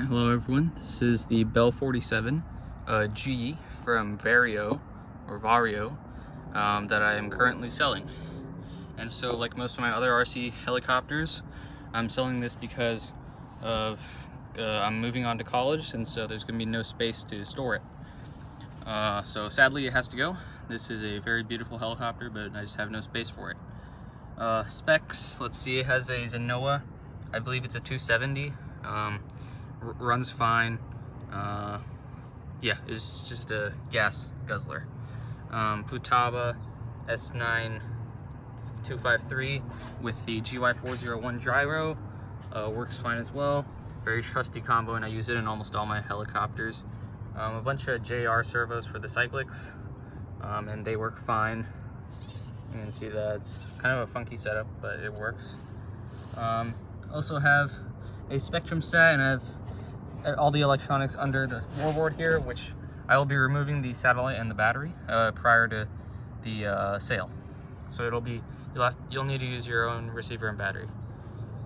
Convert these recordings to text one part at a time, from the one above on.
Hello everyone, this is the Bell 47 G from Vario that I am currently selling. And so, like most of my other RC helicopters, I'm selling this because of I'm moving on to college, and so there's going to be no space to store it. So sadly it has to go. This is a very beautiful helicopter, but I just have no space for it. Specs, let's see, it has a Zenoa, I believe it's a 270. Runs fine. Yeah, it's just a gas guzzler. Futaba S9 253 with the GY401 gyro, works fine as well. Very trusty combo, and I use it in almost all my helicopters. A bunch of JR servos for the cyclics, and they work fine. You can see that it's kind of a funky setup, but it works. Also have a Spectrum set, and I have all the electronics under the floorboard here, which I will be removing the satellite and the battery prior to the sale. So you'll need to use your own receiver and battery.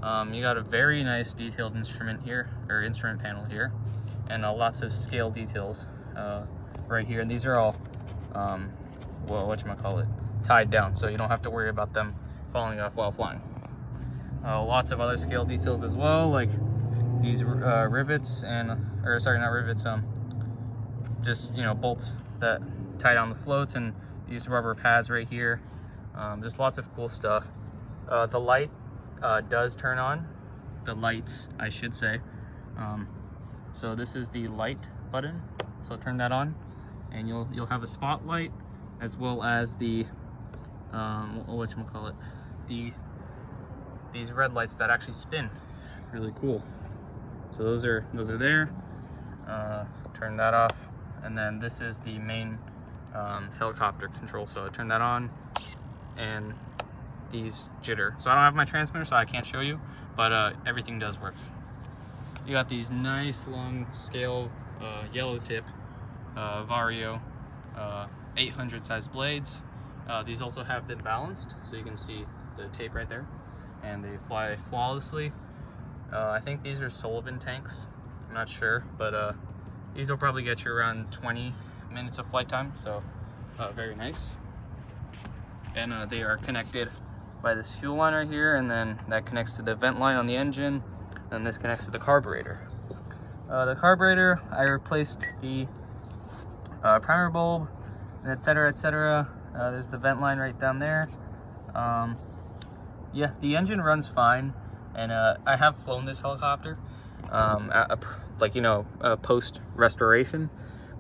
You got a very nice detailed instrument panel here, and lots of scale details right here. And these are all tied down, so you don't have to worry about them falling off while flying. Lots of other scale details as well, like these rivets just bolts that tie down the floats, and these rubber pads right here. Just lots of cool stuff. The light does turn on. The lights, I should say. So this is the light button. So turn that on, and you'll have a spotlight as well as the these red lights that actually spin. Really cool. So those are there. Turn that off, and then this is the main helicopter control. So I turn that on, and these jitter. So I don't have my transmitter, so I can't show you, but everything does work. You got these nice long scale yellow tip Vario 800 size blades. These also have been balanced, so you can see the tape right there, and they fly flawlessly. I think these are Sullivan tanks, I'm not sure, but these will probably get you around 20 minutes of flight time, so very nice. And they are connected by this fuel line right here, and then that connects to the vent line on the engine, and this connects to the carburetor. The carburetor, I replaced the primer bulb, etc., etc. There's the vent line right down there. Yeah, the engine runs fine, and I have flown this helicopter post restoration.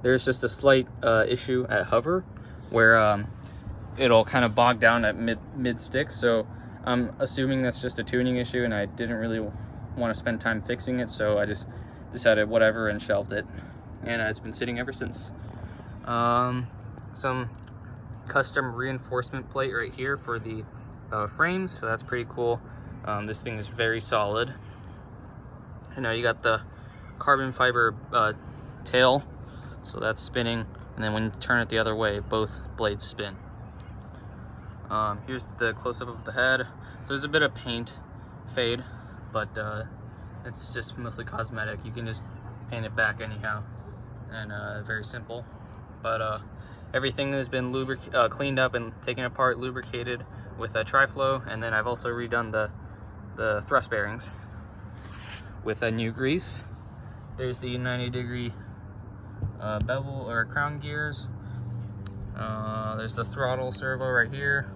There's just a slight issue at hover where it'll kind of bog down at mid stick, so I'm assuming that's just a tuning issue, and I didn't really want to spend time fixing it, so I just decided whatever and shelved it, and it's been sitting ever since. Some custom reinforcement plate right here for the frames, so that's pretty cool. This thing is very solid. You know, you got the carbon fiber tail, so that's spinning, and then when you turn it the other way, both blades spin. Here's the close-up of the head. So there's a bit of paint fade, but it's just mostly cosmetic. You can just paint it back anyhow, and very simple. But everything has been cleaned up and taken apart, lubricated with a tri-flow, and then I've also redone the thrust bearings with a new grease. There's the 90-degree bevel or crown gears. There's the throttle servo right here,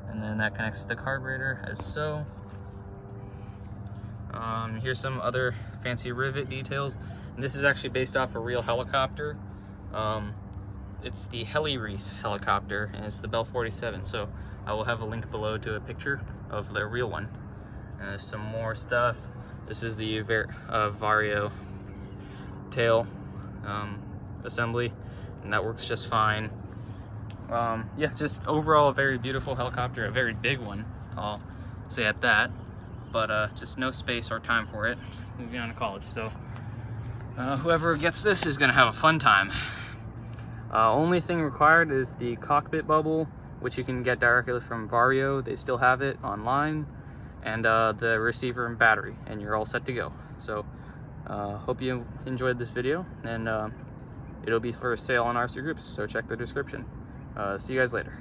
and then that connects to the carburetor as so. Here's some other fancy rivet details, and this is actually based off a real helicopter. It's the Heli Wreath helicopter, and it's the Bell 47, so I will have a link below to a picture of the real one. And there's some more stuff. This is the Vario tail assembly, and that works just fine. Yeah, just overall a very beautiful helicopter, a very big one, I'll say at that, but just no space or time for it, moving on to college. So whoever gets this is gonna have a fun time. Only thing required is the cockpit bubble, which you can get directly from Vario. They still have it online, and the receiver and battery, and you're all set to go. So Hope you enjoyed this video, and it'll be for sale on RC Groups, so check the description. See you guys later.